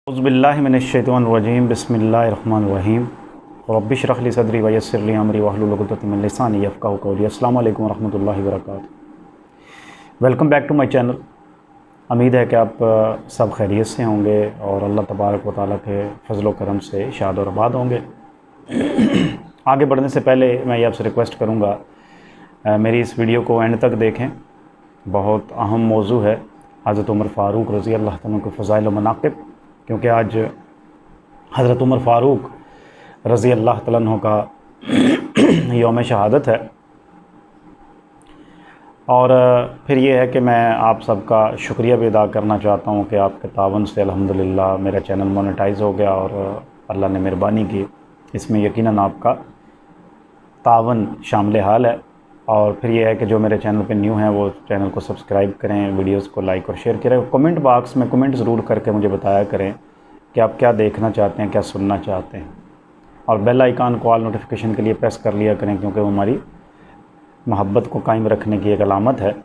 औज़ुबिल्लाहिमिनश्शैतानिर्रजीम बिस्मिल्लाहिर्रहमानिर्रहीम रब्बि इश्रह ली सदरी व यस्सिर ली अमरी वहलुल उक़दतम मिन लिसानी यफ़क़हू क़ौली। अस्सलामु अलैकुम व रहमतुल्लाहि व बरकातुहू। Welcome back to my channel. उम्मीद है कि आप सब खैरियत से होंगे और अल्लाह तबारक व तआला के फ़ज़ल व करम से शाद और आबाद होंगे। आगे बढ़ने से पहले मैं ये आपसे रिक्वेस्ट करूँगा मेरी इस वीडियो को एंड तक देखें। बहुत अहम मौजू है हज़रत उमर फ़ारूक रज़ी अल्लाह तआला के फ़ज़ाइल व मनाक़िब, क्योंकि आज हज़रत उमर फ़ारूक रज़ी अल्लाह तआला अन्हु का यौम शहादत है। और फिर ये है कि मैं आप सबका शुक्रिया भी अदा करना चाहता हूँ कि आपके तावन से अल्हम्दुलिल्लाह मेरा चैनल मोनेटाइज़ हो गया और अल्लाह ने मेहरबानी की। इसमें यकीनन आपका तावन शामिल हाल है। और फिर ये है कि जो मेरे चैनल पे न्यू हैं वो चैनल को सब्सक्राइब करें, वीडियोस को लाइक और शेयर करें। कमेंट बॉक्स में कमेंट ज़रूर करके मुझे बताया करें कि आप क्या देखना चाहते हैं, क्या सुनना चाहते हैं। और बेल आइकन को ऑल नोटिफिकेशन के लिए प्रेस कर लिया करें, क्योंकि वो हमारी मोहब्बत को कायम रखने की एक अलामत है।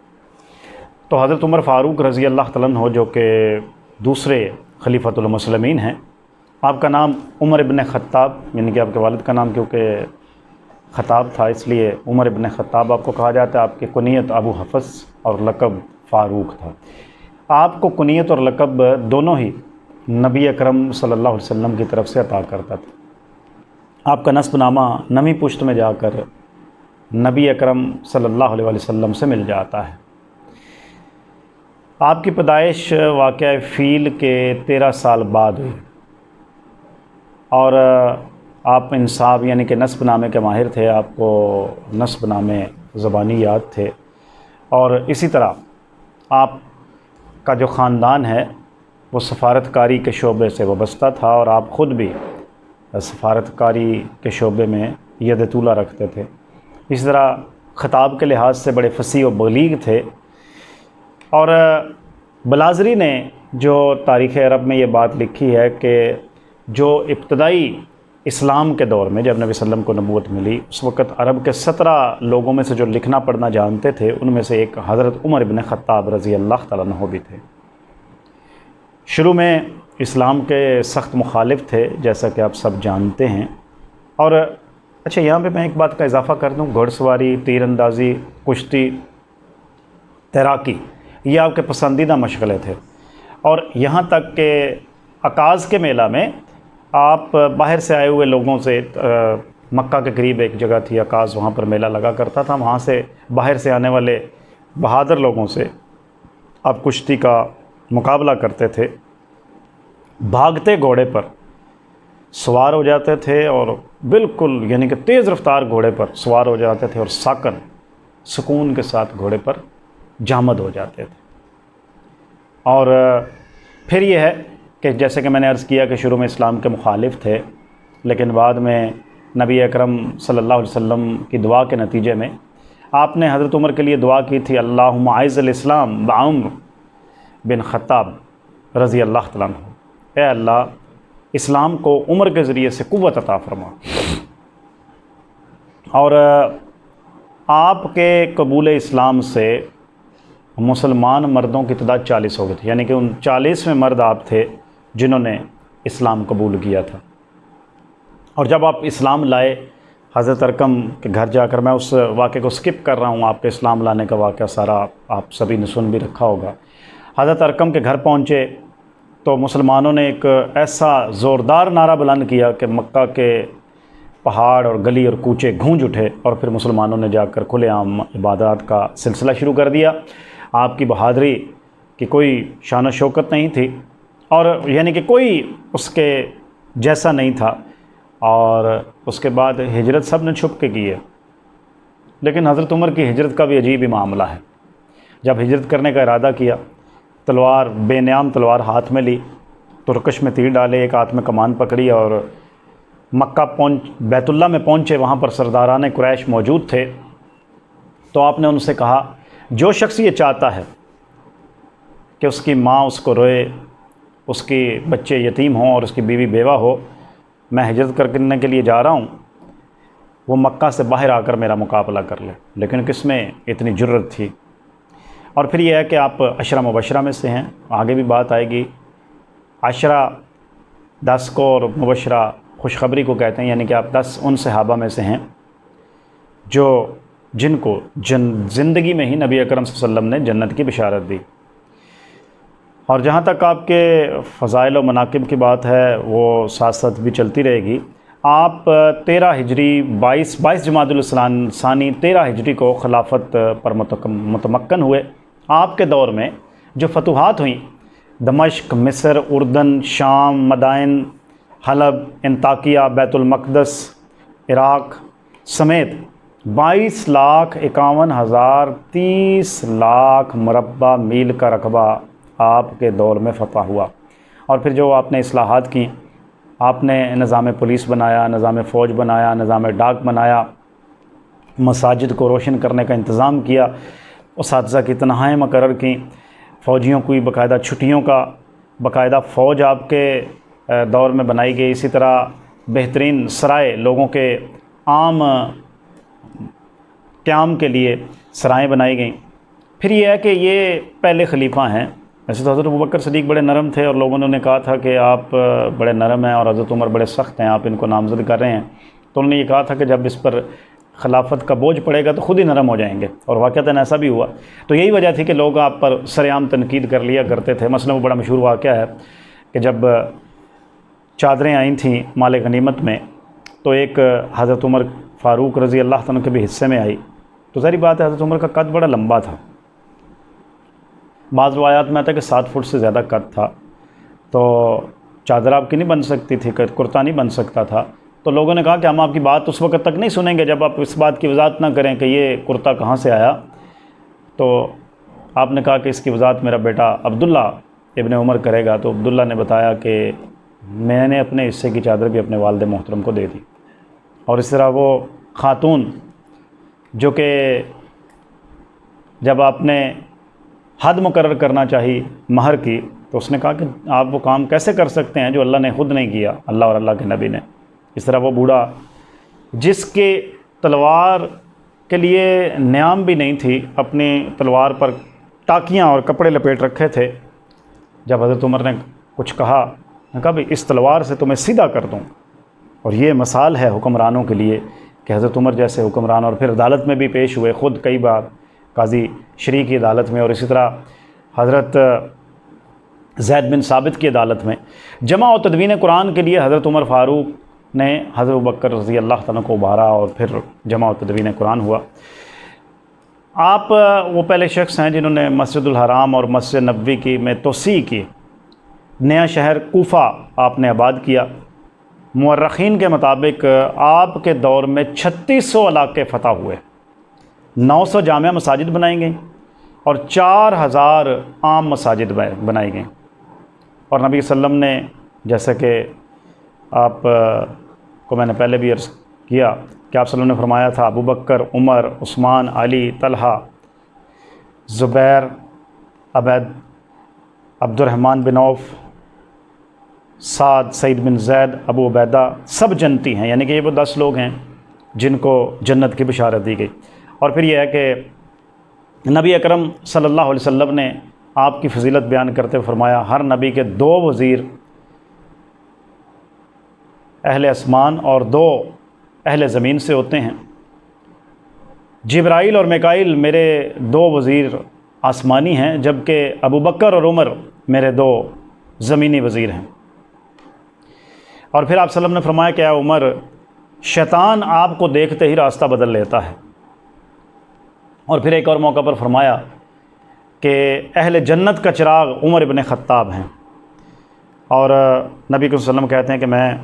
तो हज़रत उमर फ़ारूक रज़ी अल्लाह तआला अन्हु जो कि दूसरे खलीफतुल मुस्लिमीन हैं, आपका नाम उमर इब्न ख़त्ताब, यानी कि आपके वालिद का नाम क्योंकि ख़त्ताब था इसलिए उमर इब्न ख़त्ताब आपको कहा जाता है। आपकी कुनियत अबू हफ़्स और लक़ब फ़ारूक था। आपको कुनियत और लक़ब दोनों ही नबी अकरम सल्लल्लाहु अलैहि वसल्लम की तरफ से अता करता था। आपका नस्बनामा नमी पुश्त में जाकर नबी अकरम सल्लल्लाहु अलैहि वसल्लम से मिल जाता है। आपकी पैदाइश वाक़या फ़ील के 13 साल बाद हुई और आप इंसाब यानी कि नस्बनामे के माहिर थे। आपको नस्बनामे ज़बानी याद थे और इसी तरह आपका जो ख़ानदान है वो सफ़ारतकारी के शोबे से वाबस्ता था और आप ख़ुद भी सफ़ारतकारी के शोबे में यद तूला रखते थे। इस तरह ख़िताब के लिहाज से बड़े फसीह और बलीग थे। और बलाज़री ने जो तारीख़ अरब में ये बात लिखी है कि जो इब्तदाई इस्लाम के दौर में जब नबी सल्लम को नबूवत मिली, उस वक़्त अरब के 17 लोगों में से जो लिखना पढ़ना जानते थे उनमें से एक हज़रत उमर इब्न ख़त्ताब रज़ी अल्लाह तआला अन्हु भी थे। शुरू में इस्लाम के सख्त मुखालिफ थे, जैसा कि आप सब जानते हैं। और अच्छा, यहाँ पे मैं एक बात का इजाफ़ा कर दूँ, घुड़सवारी, तीरंदाज़ी, कुश्ती, तैराकी ये आपके पसंदीदा मशग़ले थे। और यहाँ तक कि अकाज़ के मेला में आप बाहर से आए हुए लोगों से मक्का के करीब एक जगह थी अकाज़, वहाँ पर मेला लगा करता था। वहाँ से बाहर से आने वाले बहादुर लोगों से आप कुश्ती का मुकाबला करते थे। भागते घोड़े पर सवार हो जाते थे और बिल्कुल यानी कि तेज़ रफ्तार घोड़े पर सवार हो जाते थे और साकन सुकून के साथ घोड़े पर जामद हो जाते थे। और फिर ये है कि जैसे कि मैंने अर्ज़ किया कि शुरू में इस्लाम के मुखालिफ थे, लेकिन बाद में नबी अकरम सल्लल्लाहु अलैहि वसल्लम की दुआ के नतीजे में आपने हज़रत उमर के लिए दुआ की थी, अल्लाहुम्मा अइज़्ज़िल इस्लाम बउमर बिन ख़त्ताब रज़ी अल्लाह तआला अन्हु। ए अल्लाह, इस्लाम को उमर के ज़रिए से क़ुव्वत अता फरमा। और आपके कबूल इस्लाम से मुसलमान मर्दों की तादाद 40 हो गई थी, यानी कि उन 40वें मर्द आप थे जिन्होंने इस्लाम कबूल किया था। और जब आप इस्लाम लाए हज़रत अरकम के घर जाकर, मैं उस वाक़े को स्किप कर रहा हूँ, आपके इस्लाम लाने का वाक़या सारा आप सभी ने सुन भी रखा होगा। हज़रत अरकम के घर पहुँचे तो मुसलमानों ने एक ऐसा ज़ोरदार नारा बुलंद किया कि मक्का के पहाड़ और गली और कूचे गूंज उठे। और फिर मुसलमानों ने जाकर खुलेआम इबादत का सिलसिला शुरू कर दिया। आपकी बहादुरी की कोई शान शौकत नहीं थी और यानी कि कोई उसके जैसा नहीं था। और उसके बाद हिजरत सब ने छुप के की है, लेकिन हज़रत उमर की हिजरत का भी अजीब ही मामला है। जब हिजरत करने का इरादा किया, तलवार, बेनियाम तलवार हाथ में ली, तुरकश में तीर डाले, एक हाथ में कमान पकड़ी और मक्का बैतुल्ला में पहुँचे। वहाँ पर सरदारान कुरैश मौजूद थे। तो आपने उनसे कहा, जो शख्स ये चाहता है कि उसकी माँ उसको रोए, उसके बच्चे यतीम हों और उसकी बीवी बेवा हो, मैं हिजरत करने के लिए जा रहा हूँ, वो मक्का से बाहर आकर मेरा मुकाबला कर ले। लेकिन किसमें इतनी जुर्रत थी। और फिर यह है कि आप अशरा मुबशरा में से हैं, आगे भी बात आएगी। अशरा 10 को और मुबशरा खुशखबरी को कहते हैं, यानी कि आप 10 उन सहाबा में से हैं जो जिनको ज़िंदगी में ही नबी अकरम सल्लल्लाहु अलैहि वसल्लम ने जन्नत की बिशारत दी। और जहाँ तक आपके फ़ज़ाइल और मनाकिब की बात है वो साथ साथ भी चलती रहेगी। आप 13 हिजरी 22 जमादुल सानी 13 हिजरी को खिलाफत पर मुतमक्कन हुए। आपके दौर में जो फतूहात हुई, दमश्क, मिस्र, उर्दन, शाम, मदाइन, हलब, अंताकिया, बैतुल मक़दस, इराक़ समेत 22,51,000 30 लाख मुरब्बा मील का रकबा आपके दौर में फ़तह हुआ। और फिर जो आपने इस्लाहात की, आपने निज़ाम पुलिस बनाया, निज़ाम फ़ौज बनाया, निज़ाम डाक बनाया, मसाजिद को रोशन करने का इंतज़ाम किया, उसातिज़ा की तनख़्वाहें मुकर्रर की, फ़ौजियों की बाकायदा छुट्टियों का बाकायदा फ़ौज आपके दौर में बनाई गई। इसी तरह बेहतरीन सराय, लोगों के आम क़याम के लिए सराएँ बनाई गईं। फिर ये है कि ये पहले खलीफा हैं। वैसे तो हज़रत अबू बकर सिद्दीक़ बड़े नरम थे और लोगों ने उन्हें कहा था कि आप बड़े नरम हैं और हज़रत उमर बड़े सख्त हैं, आप इनको नामज़द कर रहे हैं। तो उन्होंने ये कहा था कि जब इस पर खिलाफत का बोझ पड़ेगा तो ख़ुद ही नरम हो जाएंगे, और वाक़अतन ऐसा भी हुआ। तो यही वजह थी कि लोग आप पर सरेआम तनकीद कर लिया करते थे। मसलन वो बड़ा मशहूर वाक़या है कि जब चादरें आई थीं माल गनीमत में, तो एक हज़रत उमर फ़ारूक रज़ी अल्लाह तआला के भी हिस्से में आई। तो ज़ाहिर बात है हज़रत उमर का कद बड़ा लंबा था, बाज़ रवायात में आता है कि 7 फुट से ज़्यादा कद था। तो चादर आपकी नहीं बन सकती थी, कुर्ता नहीं बन सकता था। तो लोगों ने कहा कि हम आपकी बात उस वक़्त तक नहीं सुनेंगे जब आप इस बात की वजाहत ना करें कि ये कुर्ता कहाँ से आया। तो आपने कहा कि इसकी वजाहत मेरा बेटा अब्दुल्ला इब्न उमर करेगा। तो अब्दुल्ला ने बताया कि मैंने अपने हिस्से की चादर भी अपने वालिद मोहतरम को दे दी। और इस तरह वो ख़ातून जो कि जब आपने हद मुकर्रर करना चाहिए महर की, तो उसने कहा कि आप वो काम कैसे कर सकते हैं जो अल्लाह ने ख़ुद नहीं किया, अल्लाह और अल्लाह के नबी ने। इस तरह वो बूढ़ा जिसके तलवार के लिए न्याम भी नहीं थी, अपनी तलवार पर टाकियाँ और कपड़े लपेट रखे थे, जब हज़रत उमर ने कुछ कहा भाई इस तलवार से तो मैं सीधा कर दूँ। और ये मिसाल है हुक्मरानों के लिए कि हज़रत उमर जैसे हुक्मरान, और फिर अदालत में भी पेश हुए ख़ुद कई बार, काजी शरी की अदालत में, और इसी तरह हज़रत ज़ैद बिन साबित की अदालत में। जमा और तदवीन कुरान के लिए हज़रत उमर फ़ारूक ने हज़रत अबू बकर रज़ी अल्लाह तआला को उभारा और फिर जमा और तदवीन कुरान हुआ। आप वो पहले शख्स हैं जिन्होंने मस्जिदुल हराम और मस्जिद नबवी की में तोसी की। नया शहर कूफ़ा आपने आबाद किया। मुअर्रिखीन के मुताबिक आपके दौर में 3600 इलाके फ़तह हुए, 900 जामिया मसाजिद बनाई गई और 4000 आम मसाजिद बनाई गई। और नबी सल्लम ने, जैसे कि आप को मैंने पहले भी अर्ज़ किया कि आप सल्लम ने फरमाया था, अबू बकर, उमर, उस्मान, अली, तलहा, ज़ुबैर, अबैद, अब्दुर्रहमान बिन औफ़, साद, सईद बिन ज़ैद, अबू उबैदा, सब जन्नती हैं। यानी कि ये वो 10 लोग हैं जिनको जन्नत की बिशारत दी गई। और फिर यह है कि नबी अकरम सल्लल्लाहु अलैहि वसल्लम ने आपकी फ़जीलत बयान करते हुए फरमाया, हर नबी के 2 वज़ीर अहले आसमान और 2 अहले ज़मीन से होते हैं। जिब्राइल और मिकाईल मेरे 2 वज़ीर आसमानी हैं, जबकि अबू बकर और उमर मेरे 2 ज़मीनी वज़ीर हैं। और फिर आप सल्लम ने फरमाया कि उमर, शैतान आपको देखते ही रास्ता बदल लेता है। और फिर एक और मौका पर फरमाया कि अहले जन्नत का चिराग उमर इब्न ख़त्ताब हैं। और नबी सल्लल्लाहु अलैहि वसल्लम कहते हैं कि मैं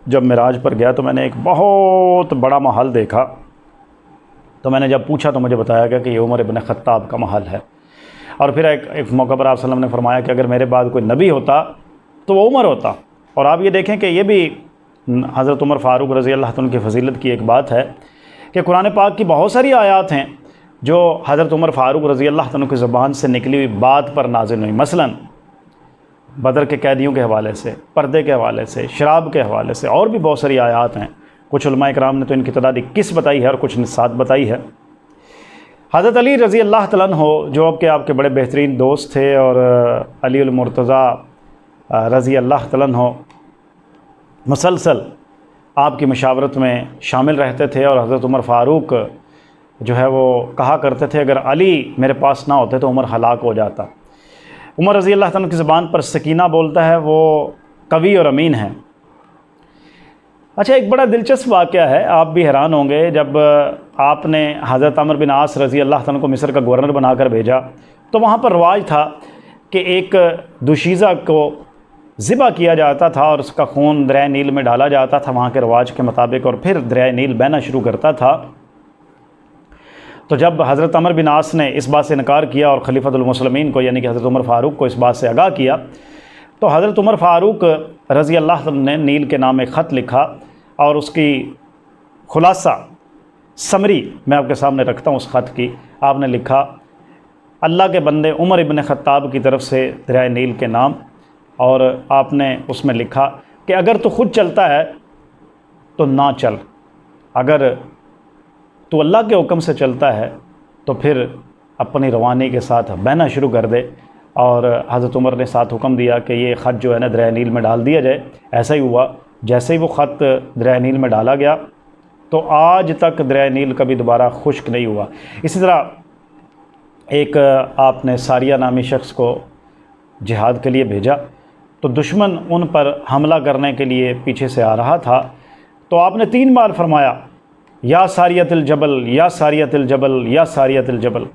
जब मिराज पर गया तो मैंने एक बहुत बड़ा महल देखा। तो मैंने जब पूछा तो मुझे बताया गया कि ये उमर इब्न ख़त्ताब का महल है। और फिर एक मौका पर आप सल्लम ने फरमाया कि अगर मेरे बाद कोई नबी होता तो वो उमर होता। और आप ये देखें कि ये भी हज़रत उमर फ़ारूक रज़ी अल्लाह तआला की फ़जीलत की एक बात है कि कुरान पाक की बहुत सारी आयात हैं जो हज़रत उमर फ़ारूक रज़ी अल्लाह तआला की ज़बान से निकली हुई बात पर नाज़िल हुई। मसलन बदर के कैदियों के हवाले से, पर्दे के हवाले से, शराब के हवाले से, और भी बहुत सारी आयात हैं। कुछ उलमा इकराम ने तो इनकी तादाद 21 बताई है और कुछ ने 7 बताई है। हज़रत अली रज़ी अल्लाह तआला अन्हु जो अब के आपके बड़े बेहतरीन दोस्त थे, और अली उल मुर्तज़ा रज़ी अल्लाह तआला अन्हु मुसलसल आपकी मशावरत में शामिल रहते थे। और हज़रत उमर फ़ारूक जो है वो कहा करते थे, अगर अली मेरे पास ना होते तो उमर हलाक हो जाता। उमर रज़ी अल्लाह तआला की ज़बान पर सकीना बोलता है, वो कवी और अमीन हैं। अच्छा, एक बड़ा दिलचस्प वाक़या है, आप भी हैरान होंगे। जब आपने हज़रत अमर बिन आस रज़ी अल्लाह तआला को मिस्र का गवर्नर बनाकर भेजा, तो वहाँ पर रवाज था कि एक दुशीज़ा को ज़िबा किया जाता था और उसका खून दरिया नील में डाला जाता था वहाँ के रवाज के मुताबिक, और फिर दरिया नील बहना शुरू करता था। तो जब हज़रत अमर बिन आस ने इस बात से इनकार किया और खलीफतुल मुस्लिमीन को यानी कि हज़रत उमर फ़ारूक को इस बात से आगाह किया, तो हज़रत उमर फ़ारूक रज़ी अल्लाह ने नील के नाम एक ख़त लिखा और उसकी खुलासा समरी मैं आपके सामने रखता हूँ। उस ख़त की आपने लिखा, अल्लाह के बंदे उमर इब्न ख़त्ताब की तरफ से दरिया नील के नाम, और आपने उसमें लिखा कि अगर तू खुद चलता है तो ना चल, अगर तू अल्लाह के हुक्म से चलता है तो फिर अपनी रवानी के साथ बहना शुरू कर दे। और हज़रत उमर ने साथ हुक्म दिया कि ये ख़त जो है ना दरिया नील में डाल दिया जाए। ऐसा ही हुआ। जैसे ही वो ख़त दरिया नील में डाला गया तो आज तक दरिया नील कभी दोबारा खुश्क नहीं हुआ। इसी तरह एक आपने सारिया नामी शख्स को जिहाद के लिए भेजा, तो दुश्मन उन पर हमला करने के लिए पीछे से आ रहा था, तो आपने 3 बार फरमाया, या सारियतिल जबल, या सारियतिल जबल, या सारियतिल जबल।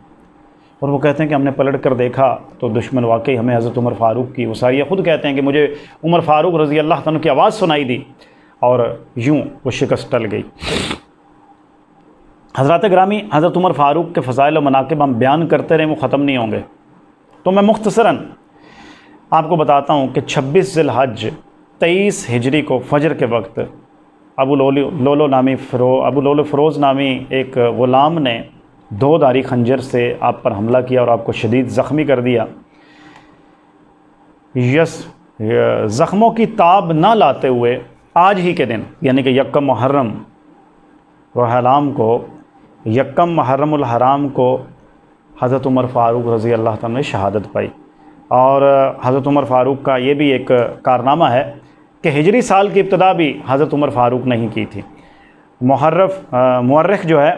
और वो कहते हैं कि हमने पलट कर देखा तो दुश्मन वाकई हमें हज़रत उमर फ़ारूक की, वो सारिया ख़ुद कहते हैं कि मुझे उमर फ़ारूक रज़ी अल्लाह तआला की आवाज़ सुनाई दी और यूँ वो शिकस्त टल गई। हज़रात ग्रामी, हज़रत उमर फ़ारूक के फ़ज़ाइल व मनाक़िब हम बयान करते रहें, वो ख़त्म नहीं होंगे। तो मैं मुख्तसरन आपको बताता हूँ कि 26 ज़िलहज 23 हिजरी को फ़जर के वक्त अबू लोलो फ़रोज़ नामी एक ग़ुलाम ने 2 धारी खंजर से आप पर हमला किया और आपको शदीद ज़ख्मी कर दिया। ज़ख्मों की ताब ना लाते हुए आज ही के दिन यानी कि यक्कम मुहर्रम हराम को, यक्कम मुहर्रमुल हराम को हज़रत उमर फ़ारूक रज़ी अल्लाह तआला ने शहादत पाई। और हज़रत उमर फ़ारूक का ये भी एक कारनामा है कि हिजरी साल की इब्तदा भी हज़रत उमर फ़ारूक ने ही की थी। मुअर्रिख़ जो है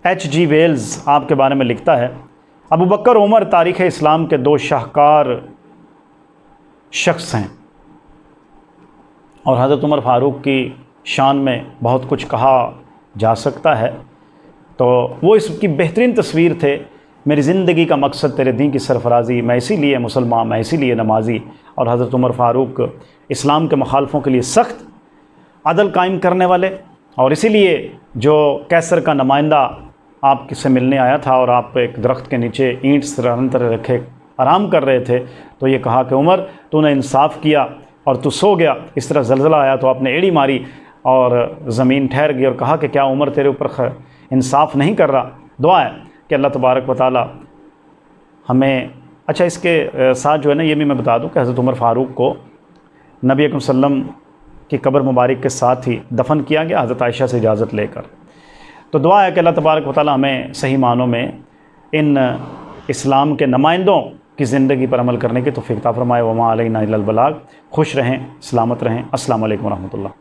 H.G. वेल्स आपके बारे में लिखता है, अबू बकर उमर तारीख़ इस्लाम के 2 शाहकार शख्स हैं और हज़रत उमर फ़ारूक की शान में बहुत कुछ कहा जा सकता है। तो वो इसकी बेहतरीन तस्वीर थे। मेरी ज़िंदगी का मकसद तेरे दीन की सरफराज़ी, मैं इसीलिए मुसलमान, मैं इसीलिए नमाजी। और हज़रत उमर फ़ारूक इस्लाम के मुखालफों के लिए सख्त अदल कायम करने वाले, और इसीलिए जो कैसर का नुमाइंदा आप किससे मिलने आया था और आप एक दरख्त के नीचे ईंट सराहतर रखे आराम कर रहे थे, तो ये कहा कि उमर तूने इंसाफ किया और तू सो गया। इस तरह ज़लज़ला आया तो आपने एड़ी मारी और ज़मीन ठहर गई और कहा कि क्या उमर तेरे ऊपर इंसाफ नहीं कर रहा। दुआ है कि अल्लाह तबारक व तआला हमें। अच्छा, इसके साथ जो है ना ये भी मैं बता दूं कि हज़रत उमर फ़ारूक को नबी अकरम सल्लल्लाहु अलैहि वसल्लम की कब्र मुबारक के साथ ही दफन किया गया हज़रत आयशा से इजाज़त लेकर। तो दुआ है कि अल्लाह तबारक व तआला हमें सही मानों में इन इस्लाम के नुमाइंदों की ज़िंदगी पर अमल करने की तौफ़ीक़ अता फ़रमाए। वमा अलैना इल्लल बलाग। खुश रहें, सलामत रहें। अस्सलामु अलैकुम व रहमतुल्लाह।